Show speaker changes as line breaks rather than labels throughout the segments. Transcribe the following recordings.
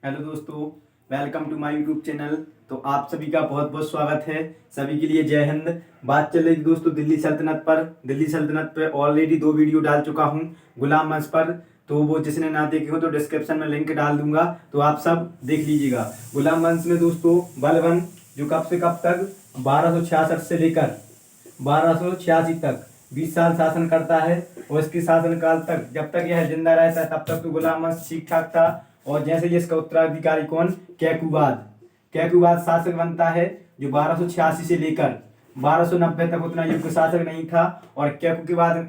Hello दोस्तों, welcome to my YouTube channel. तो आप सभी का बहुत बहुत स्वागत है। सभी के लिए जय हिंद। बात चल रही थी दोस्तों दिल्ली सल्तनत पर। दिल्ली सल्तनत पर ऑलरेडी 2 वीडियो डाल चुका हूं गुलाम वंश पर। तो वो जिसने ना देखे हो तो डिस्क्रिप्शन में लिंक डाल दूंगा, तो आप सब देख लीजिएगा। गुलाम वंश में दोस्तों बलबन जो कब से कब तक 1266 से लेकर 1286 तक 20 साल शासन करता है। और इसके शासनकाल तक जब तक यह जिंदा रहता है तब तक तो गुलाम वंश ठीक ठाक था। और जैसे ही इसका उत्तराधिकारी कौन, कैकुबाद कैकुबाद शासक बनता है, जो 1286 से लेकर 1290 तक उतना युग शासक नहीं था। और कैकुबाद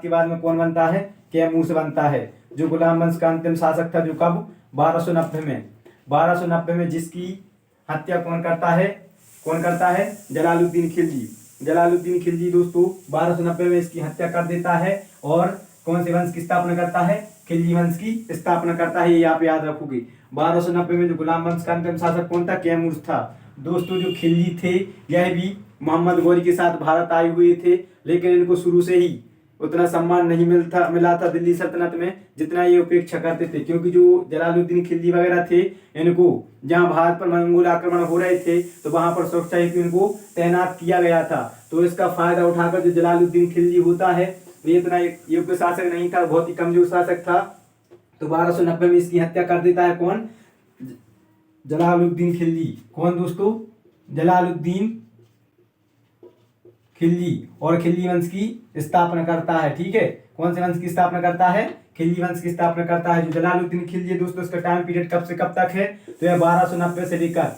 के बाद में कौन बनता है, कैमूर बनता है, जो गुलाम वंश का अंतिम शासक था, जो कब 1290 में जिसकी हत्या कौन करता है, जलालुद्दीन खिलजी। जलालुद्दीन खिलजी दोस्तों 1290 में इसकी हत्या कर देता है। और कौन से वंश की स्थापना करता है, खिलजी वंश की स्थापना करता है। ये आप याद रखोगे। 1290 में जो गुलाम वंश का अंतिम शासक कौन था, कैमूर था। दोस्तों जो खिलजी थे यह भी मोहम्मद गौरी के साथ भारत आए हुए थे, लेकिन इनको शुरू से ही उतना सम्मान नहीं मिला था दिल्ली सल्तनत में जितना ये उपेक्षा करते थे। क्योंकि जो जलालुद्दीन खिलजी वगैरह थे, इनको जहां भारत पर मंगोल आक्रमण हो रहे थे तो वहां पर सुरक्षा हेतु इनको तैनात किया गया था। तो इसका फायदा उठाकर जो जलालुद्दीन खिलजी होता है, ये इतना योग्य शासक नहीं था, बहुत ही कमजोर शासक था। तो 1290 में इसकी हत्या कर देता है कौन, जलालुद्दीन खिलजी। कौन दोस्तों, जलालुद्दीन खिलजी। और खिलजी वंश की स्थापना करता है। ठीक है, कौन से वंश की स्थापना करता है, खिलजी वंश की स्थापना करता है। जो जलालुद्दीन खिलजी दोस्तों, इसका टाइम पीरियड कब से कब तक है, तो यह 1290 से लेकर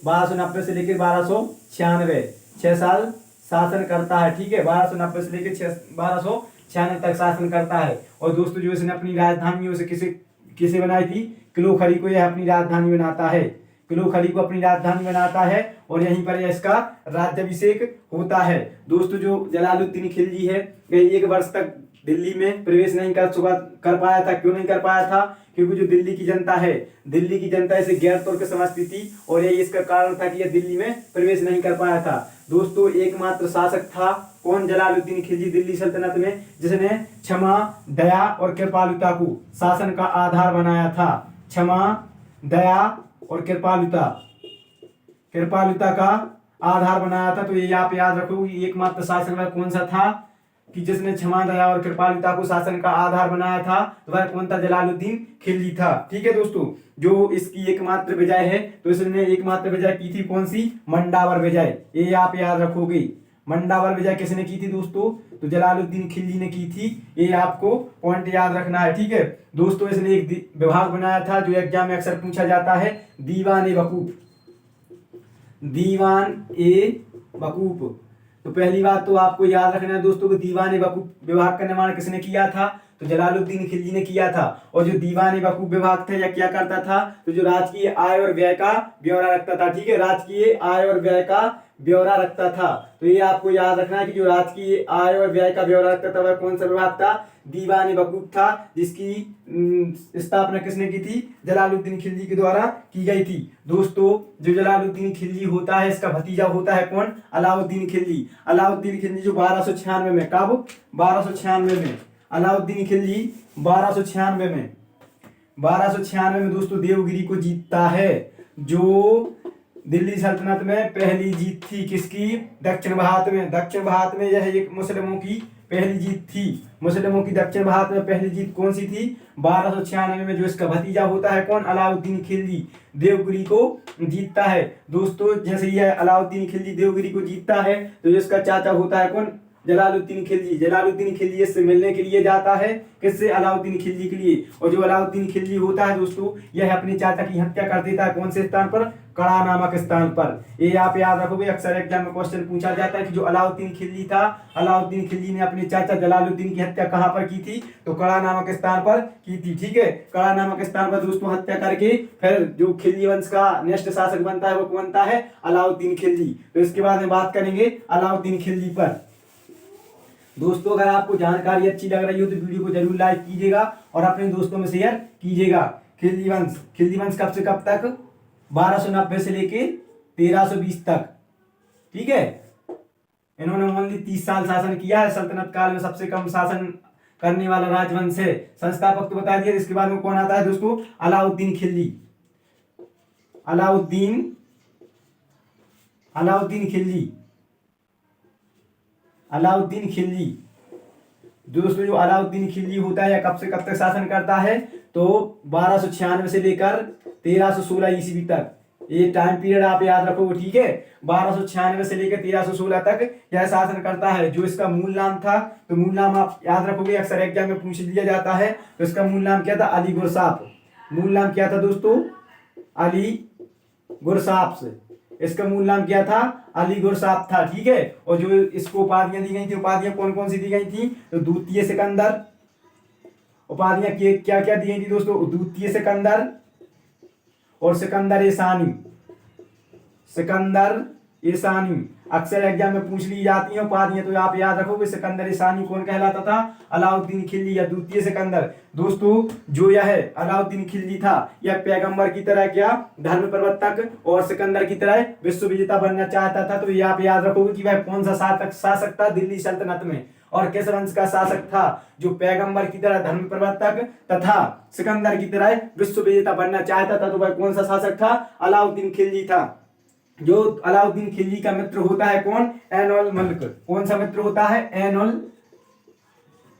1296, 6 साल शासन करता है। ठीक है, 1290 से लेकर 1296 तक शासन करता है। और दोस्तों जो इसने अपनी राजधानियों से किसे बनाई थी, किलो खरी को यह अपनी राजधानी बनाता है। किलो खरी को अपनी राजधानी बनाता है और यहीं पर इसका राज्याभिषेक होता है। दोस्तों जो जलालुद्दीन खिलजी है, यह 1 वर्ष तक दिल्ली में प्रवेश नहीं कर पाया था। क्यों नहीं कर पाया था, क्योंकि जो दिल्ली की जनता है, दिल्ली की जनता इसे गैर तौर पर समझती थी और यही इसका कारण था कि यह दिल्ली में प्रवेश नहीं कर पाया था। दोस्तों एकमात्र शासक था कौन, जलालुद्दीन खिलजी दिल्ली सल्तनत में, जिसने क्षमा, दया और कृपालुता को शासन का आधार बनाया था। क्षमा, दया और कृपालुता का आधार बनाया था। तो ये आप याद रखोगे, एकमात्र शासक वह कौन सा था कि जिसने क्षमा, दया और कृपालुता को शासन का आधार बनाया था, तो वह कौन था, जलालुद्दीन खिलजी था। ठीक है दोस्तों, जो इसकी एकमात्र विजय है, तो इसने एकमात्र विजय की थी कौन सी, मंडावर विजय। ये आप याद रखोगे। मंडावर विजय किसने की थी दोस्तों, तो जलालुद्दीन खिलजी ने की थी। ये आपको पॉइंट याद रखना है। ठीक है दोस्तों, इसने एक विभाग बनाया था जो एग्जाम में अक्सर पूछा जाता है, दीवान ए वकूफ। दीवान ए वकूफ। तो पहली बात तो आपको याद रखना है दोस्तों कि दीवान ए वकूफ विभाग का निर्माण किसने किया था, तो जलालुद्दीन खिलजी ने किया था। और जो दीवान ए वकूफ विभाग था यह क्या करता था, तो जो राजकीय आय और व्यय का ब्यौरा रखता था। ठीक है, राजकीय आय और व्यय का ब्यौरा रखता था। तो ये आपको याद रखना है कि जो राजकीय आय और व्यय का ब्यौरा रखता था वह कौन सा विभाग था, दीवान ए वकूफ था, जिसकी स्थापना किसने की थी, जलालुद्दीन खिलजी के द्वारा की गई थी। दोस्तों जो जलालुद्दीन खिलजी होता है, इसका भतीजा होता है कौन, अलाउद्दीन खिलजी। अलाउद्दीन खिलजी जो 1296 में, कब, 1296 में, अलाउद्दीन खिलजी 1296 में दोस्तों देवगिरी को जीतता है। जो दिल्ली सल्तनत में पहली जीत थी किसकी, दक्षिण भारत में। दक्षिण भारत में यह एक मुस्लिमों की पहली जीत थी। मुस्लिमों की दक्षिण भारत में पहली जीत कौन सी थी, 1296 में। जो इसका भतीजा होता है कौन, अलाउद्दीन खिलजी, देवगिरी को जीतता है। दोस्तों जैसे यह अलाउद्दीन खिलजी देवगिरी को जीतता है, तो इसका चाचा होता है कौन, जलालुद्दीन खिलजी। जलालुद्दीन खिलजी इससे मिलने के लिए जाता है, किससे, अलाउद्दीन खिलजी के लिए। और जो अलाउद्दीन खिलजी होता है दोस्तों, यह अपने चाचा की हत्या कर देता है कौन से स्थान पर, कड़ा नामक स्थान पर। ये आप याद रखोगे, अक्सर एग्जाम में क्वेश्चन पूछा जाता है कि जो अलाउद्दीन खिलजी था, अलाउद्दीन खिलजी ने अपने चाचा जलालुद्दीन की हत्या कहां पर की थी, तो कड़ा नामक स्थान पर की थी। ठीक है, कड़ा नामक स्थान पर दोस्तों हत्या करके फिर जो खिलजी वंश का नेक्स्ट शासक बनता है वो बनता है अलाउद्दीन खिलजी। तो इसके बाद में बात करेंगे अलाउद्दीन खिलजी पर। दोस्तों अगर आपको जानकारी अच्छी लग रही हो तो वीडियो को जरूर लाइक कीजिएगा और अपने दोस्तों में शेयर कीजिएगा। खिलजी वंश कब से कब तक, 1290 से लेके 1320 तक। ठीक है, इन्होंने ओनली 30 साल शासन किया है। सल्तनत काल में सबसे कम शासन करने वाला राजवंश है। संस्थापक तो बता दिया। इसके बाद में कौन आता है दोस्तों, अलाउद्दीन खिलजी। अलाउद्दीन खिलजी। अलाउद्दीन खिलजी दोस्तों, जो अलाउद्दीन खिलजी होता है, या कब से कब तक शासन करता है, तो 1296 से लेकर 1316 ईस्वी तक, ये टाइम पीरियड आप याद रखोगे, ठीक है। 1296 से लेकर 1316 तक यह शासन करता है। जो इसका मूल नाम था, तो मूल नाम आप याद रखोगे, अक्सर एग्जाम में पूछ लिया जाता है। तो इसका मूल नाम क्या था? अली गुरसाप। मूल नाम क्या था दोस्तों? अली गुरसाप। इसका मूल नाम क्या था? अली गुरसाप था, ठीक है। और जो इसको उपाधियां दी गई थी, उपाधियां कौन कौन सी दी गई थी? तो द्वितीय सिकंदर। उपाधियां क्या क्या दी गई थी दोस्तों? द्वितीय सिकंदर और सिकंदर ईसानी। सिकंदर ईसानी अक्सर एग्जाम में पूछ ली जाती है उपाधियां, तो आप याद रखोगे। सिकंदर ईसानी कौन कहलाता था? अलाउद्दीन खिलजी या द्वितीय सिकंदर। दोस्तों, जो यह अलाउद्दीन खिलजी था, यह पैगंबर की तरह क्या धर्म प्रवर्तक और सिकंदर की तरह विश्व विजेता बनना चाहता था। तो ये आप याद रखोगे कि वह कौन सा शासक था दिल्ली सल्तनत में, और किस वंश का शासक था? जो पैगंबर की तरह धर्म प्रवर्तक तथा सिकंदर की तरह विश्व विजेता बनना चाहता था। तो वह कौन सा शासक था? अलाउद्दीन खिलजी था। जो अलाउद्दीन खिलजी का मित्र होता है कौन? ऐन-उल मुल्क। कौन सा मित्र होता है?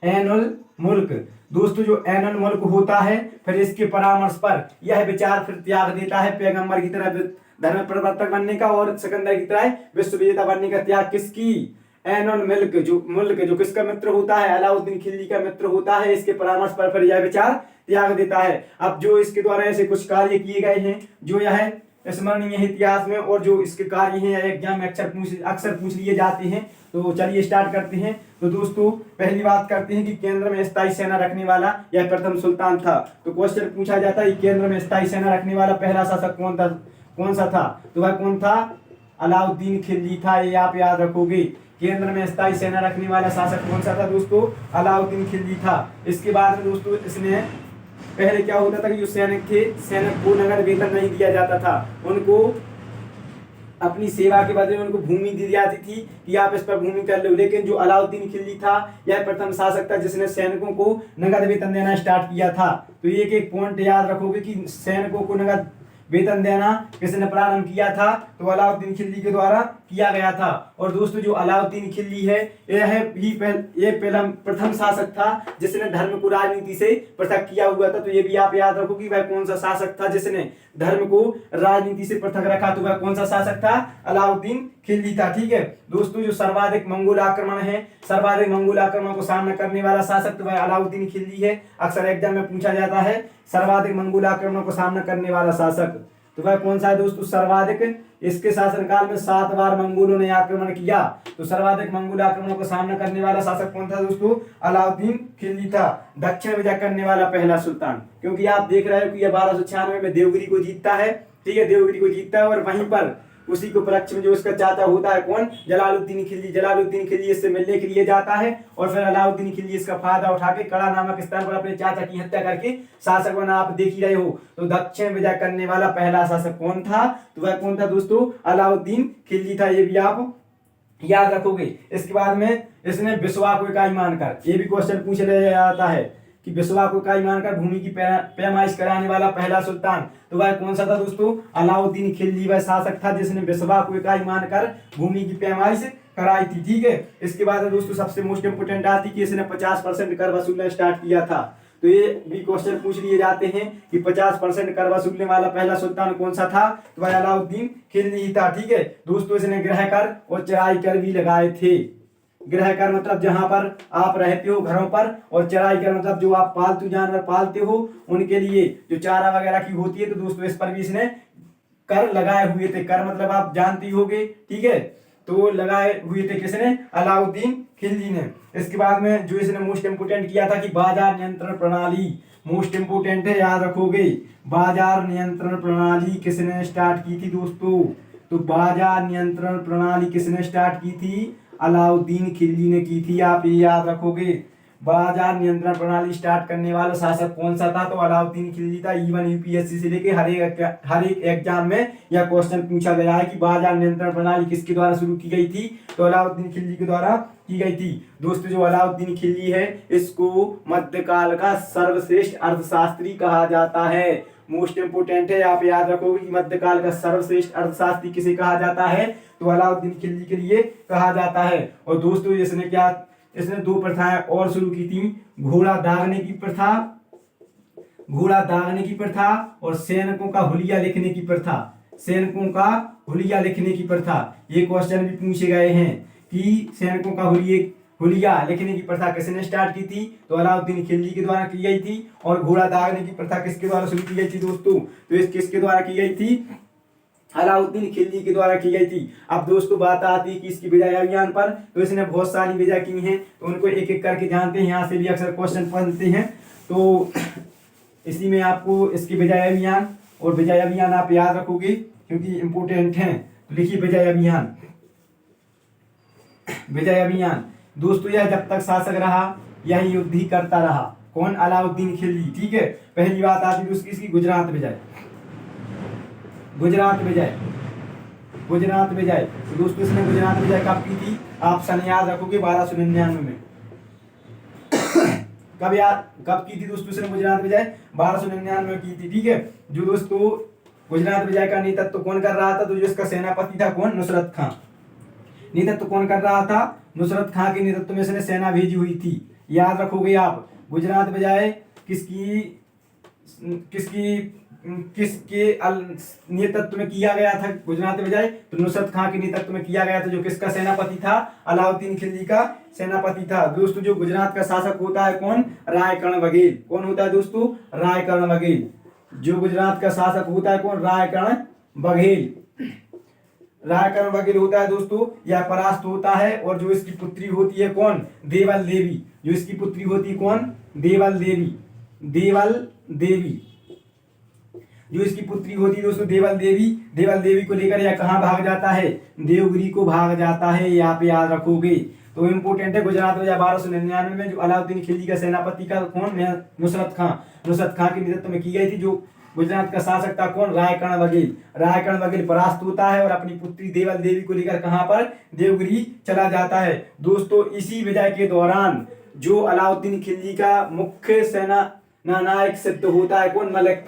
ऐन-उल मुल्क। दोस्तों, जो ऐन-उल मुल्क होता है, फिर इसके परामर्श पर यह विचार फिर त्याग देता है पैगंबर की तरह धर्म प्रवर्तक बनने का और सिकंदर की तरह विश्व विजेता बनने का त्याग किसकी? ऐन-उल मुल्क जो किसका मित्र होता है? अलाउद्दीन खिलजी का मित्र होता है। इसके परामर्श पर फिर यह विचार त्याग देता है। अब जो इसके द्वारा ऐसे कुछ कार्य किए गए हैं, जो यह स्मरणीय है इतिहास में, और जो इसके कार्य हैं एग्जाम में अक्सर पूछ लिए जाते हैं। तो चलिए स्टार्ट करते हैं। तो दोस्तों, पहली बात करते हैं कि केंद्र में स्थायी सेना रखने वाला यह प्रथम सुल्तान था। तो क्वेश्चन पूछा जाता है केंद्र में स्थायी सेना रखने वाला पहला शासक कौन सा था? तो वह कौन था? अलाउद्दीन खिलजी था। ये आप याद रखोगे। केंद्र में स्थायी सेना रखने वाला शासक कौन सा था दोस्तों? अलाउद्दीन खिलजी था। इसके बाद में दोस्तों, इसने पहले क्या होता था कि जो सैनिक थे, सैनिक को नगद वेतन नहीं दिया जाता था। उनको अपनी सेवा के बदले उनको भूमि दी जाती थी कि आप इस पर भूमि कर लो। लेकिन जो अलाउद्दीन खिलजी था, यह प्रथम शासक था जिसने सैनिकों को नगद वेतन देना स्टार्ट किया था। तो एक एक पॉइंट याद रखोगे कि सैनिकों को नगद वेतन देना किसने प्रारंभ किया था? तो अलाउद्दीन खिलजी के द्वारा किया गया था। और दोस्तों, जो अलाउद्दीन खिलजी है, यह प्रथम शासक था जिसने धर्म को राजनीति से पृथक किया हुआ था। तो ये भी आप याद रखो कि वह कौन सा शासक था जिसने धर्म को राजनीति से पृथक रखा। तो वह कौन सा शासक था? अलाउद्दीन खिलजी था, ठीक है। दोस्तों, जो सर्वाधिक मंगोल आक्रमण है, सर्वाधिक मंगोल आक्रमण को सामना करने वाला शासक तो वह अलाउद्दीन खिलजी है। अक्सर एग्जाम में पूछा जाता है सर्वाधिक मंगोल आक्रमण को सामना करने वाला शासक, तो वह कौन सा है दोस्तों? सर्वाधिक। इसके शासनकाल में 7 बार मंगोलों ने आक्रमण किया। तो सर्वाधिक मंगोल आक्रमण को सामना करने वाला शासक कौन था दोस्तों? अलाउद्दीन खिलजी था। दक्षिण विजय करने वाला पहला सुल्तान, क्योंकि आप देख रहे हो कि यह 1296 में देवगिरी को जीतता है, ठीक है। देवगिरी को जीतता है और वहीं पर उसी के उपलक्ष्य में जो उसका चाचा होता है कौन? जलालुद्दीन खिलजी। जलालुद्दीन खिलजी इससे मिलने के लिए जाता है और फिर अलाउद्दीन खिलजी इसका फायदा उठा के कड़ा नामक स्थान पर अपने चाचा की हत्या करके शासक बना। आप देख ही रहे हो। तो दक्षिण विजय करने वाला पहला शासक कौन था? तो वह कौन था दोस्तों? अलाउद्दीन खिलजी था। ये भी आप याद रखोगे। इसके बाद में इसने विश्वा को इकाई मानकर, ये भी क्वेश्चन पूछ लिया जाता है कि विश्वा को इकाई मानकर भूमि की पैमाइश कराने वाला पहला सुल्तान, तो वह कौन सा था दोस्तों? अलाउद्दीन खिलजी वह शासक था जिसने विश्वा को इकाई मानकर भूमि की पैमाइश कराई थी, ठीक है। इसके बाद दोस्तों सबसे मोस्ट इंपोर्टेंट आती कि इसने 50% कर वसूलना स्टार्ट किया था। तो ये भी क्वेश्चन पूछ लिए जाते हैं कि 50% कर वसूलने वाला पहला सुल्तान कौन सा था? तो वह अलाउद्दीन खिलजी था, ठीक है। दोस्तों, इसने गृह कर और चराई कर भी लगाए थे। गृह कर मतलब जहां पर आप रहते हो घरों पर, और चराई कर मतलब जो आप पालतू जानवर पालते हो उनके लिए जो चारा वगैरह की होती है। तो दोस्तों, इस पर भी इसने कर लगाए हुए थे। कर मतलब आप जानते होगे, ठीक है। तो लगाए हुए थे किसने? अलाउद्दीन खिलजी ने। इसके बाद में जो इसने मोस्ट इंपोर्टेंट किया था कि बाजार नियंत्रण प्रणाली, मोस्ट इंपोर्टेंट है, याद रखोगे। बाजार नियंत्रण प्रणाली किसने स्टार्ट की थी दोस्तों? तो बाजार नियंत्रण प्रणाली किसने स्टार्ट की थी? अलाउद्दीन खिलजी ने की थी। आप ये याद रखोगे। बाजार नियंत्रण प्रणाली स्टार्ट करने वाला शासक कौन सा था? तो अलाउद्दीन खिलजी था। इवन यूपीएससी से लेके हर एक एग्जाम में यह क्वेश्चन पूछा गया है कि बाजार नियंत्रण प्रणाली किसके द्वारा शुरू की गई थी? तो अलाउद्दीन खिलजी के द्वारा की गई थी। दोस्तों, जो अलाउद्दीन खिलजी है इसको मध्यकाल का सर्वश्रेष्ठ अर्थशास्त्री कहा जाता है। मोस्ट इंपोर्टेंट है, आप याद रखोगे कि मध्यकाल का सर्वश्रेष्ठ अर्थशास्त्री किसे कहा जाता है, तो अलाउद्दीन खिलजी के लिए कहा जाता है। और दोस्तों इसने 2 प्रथाएं और शुरू की थी, घोड़ा दागने की प्रथा और सैनिकों का हुलिया लिखने की प्रथा। ये क्वेश्चन भी पूछे गए हैं कि सैनिकों का हुलिया लिखने की प्रथा किसने स्टार्ट की थी, तो अलाउद्दीन खिलजी के द्वारा की गई थी। और घोड़ा दागने की प्रथा किसके द्वारा शुरू की गई थी दोस्तों, तो इस किसके द्वारा की गई थी, अलाउद्दीन खिलजी के द्वारा की गई थी। अब दोस्तों बात आती है कि इसकी विजय अभियान पर, तो इसने बहुत सारी विजय की हैं, तो उनको एक एक करके जानते हैं। यहाँ से भी अक्सर क्वेश्चन बनते हैं, तो इसी में आपको इसकी विजय अभियान और विजय अभियान आप याद रखोगे क्योंकि इंपोर्टेंट हैं। तो लिखिए विजय अभियान दोस्तों, यह जब तक शासक रहा यह युद्ध ही करता रहा। कौन, अलाउद्दीन खिलजी। ठीक है, पहली बात आती है उसकी गुजरात विजय। तो दोस्तों इसने गुजरात विजय कब की थी, ऑप्शन याद रखोगे 1299 में। कब की थी दोस्तों इसने गुजरात विजय, 1299 में की थी। ठीक है, जो दोस्तों गुजरात विजय का नेतृत्व कौन कर रहा था, तो जो इसका सेनापति था कौन, नुसरत खां। नेतृत्व कौन कर रहा था, नुसरत खां के नेतृत्व में इसने सेना भेजी हुई थी। याद रखोगे आप, गुजरात विजय किसके नेतृत्व में किया गया था गुजरात विजय, तो नुसरत खां के नेतृत्व में किया गया था, जो किसका सेनापति था, अलाउद्दीन खिलजी का सेनापति था। दोस्तों जो गुजरात का शासक होता है कौन, रायकर्ण बघेल। कौन होता है दोस्तों, रायकर्ण बघेल। जो गुजरात का शासक होता है कौन, रायकर्ण बघेल होता है दोस्तों। यह परास्त होता है और जो इसकी पुत्री होती है कौन, देवल देवी। जो इसकी पुत्री होती है कौन, देवल देवी। जो इसकी पुत्री होती है दोस्तों देवल देवी को लेकर यह कहाँ भाग जाता है, देवगिरी को भाग जाता है। ये आप याद रखोगे। तो इम्पोर्टेंट है गुजरात विजय 1299 में, जो अलाउद्दीन खिलजी का सेनापति का कौन, नुसरत खां के नेतृत्व में की गई थी। जो गुजरात का शासक था कौन, रायकर्ण बघेल परास्त होता है और अपनी पुत्री देवल देवी को लेकर कहां पर, देवगिरी चला जाता है। दोस्तों इसी विजय के दौरान जो अलाउद्दीन खिलजी का मुख्य सेना नायक सिद्ध होता है कौन, मलिक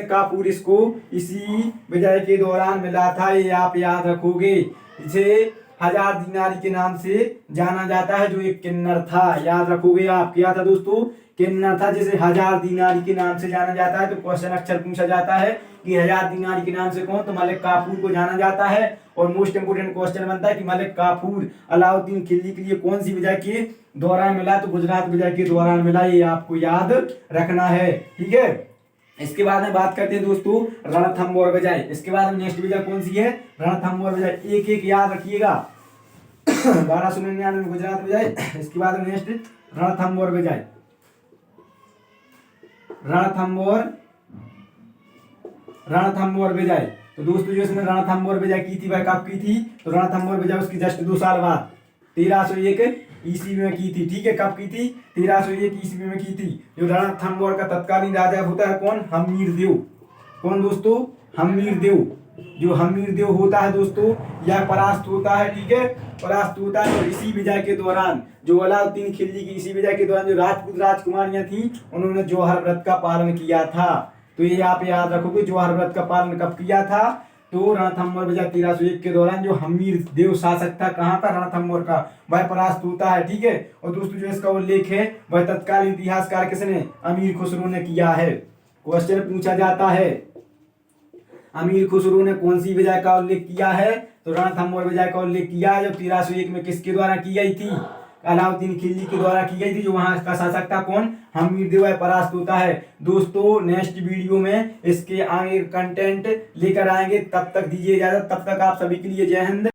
काफूर इसको इसी विजय के दौरान मिला था। ये आप याद रखोगे। इसे 1000 दिनारी के नाम से जाना जाता है, जो एक किन्नर था। याद रखोगे आप, क्या था दोस्तों, किन्नर था, जिसे 1000 दिनारी के नाम से जाना जाता है। तो क्वेश्चन अक्सर पूछा जाता है कि 1000 दिनारी के नाम से कौन, तो मलिक काफूर को जाना जाता है। और मोस्ट इंपोर्टेंट क्वेश्चन बनता है कि मलिक काफूर अलाउद्दीन खिलजी के लिए कौन सी विजय के दौरान मिला, तो गुजरात विजय के दौरान मिला। ये आपको याद रखना है। ठीक है, इसके बाद में बात करते हैं दोस्तों रणथंभौर विजय। इसके बाद में नेक्स्ट विजय कौन सी है, रणथंभौर विजय। एक एक याद रखिएगा। 1299 में गुजरात विजय, इसके बाद में नेक्स्ट रणथंभौर विजय। तो दोस्तों जो इसने रणथंभौर विजय की थी वह कब की थी, तो रणथंभौर विजय उसकी जस्ट 2 साल बाद 1301 ईस्वी में की थी। ठीक है, कब की थी, 1301 ईस्वी में की थी। जो रणथंभौर का तत्कालीन राजा होता है कौन, हमीरदेव। कौन दोस्तों, हमीरदेव। जो हमीरदेव होता है दोस्तों यह परास्त होता है। ठीक है, परास्त होता है। और इसी विजय के दौरान जो अलाउद्दीन खिलजी की इसी विजय के दौरान जो राजपूत राजकुमारियां थी उन्होंने जौहर व्रत का पालन किया था। तो ये आप याद रखोगे, जौहर व्रत का पालन कब किया था, तो रणथंभौर विजय 1301 के दौरान जो हमीरदेव शासक था कहाँ का, रणथंभौर का, वह परास्त होता है। ठीक है, और दोस्तों जो इसका उल्लेख है वह तत्कालीन इतिहासकार किसने, अमीर खुसरो ने किया है। क्वेश्चन पूछा जाता है अमीर खुसरो ने कौन सी विजय का उल्लेख किया है, तो रणथंभौर विजय का उल्लेख किया है, जो 1301 में किसके द्वारा की गई थी, अलाउद्दीन खिलजी के द्वारा की गई थी। जो वहां का शासक था कौन, हमीरदेव परास्त होता है। दोस्तों नेक्स्ट वीडियो में इसके आगे कंटेंट लेकर आएंगे, तब तक दीजिए इजाजत। तब तक आप सभी के लिए जय हिंद।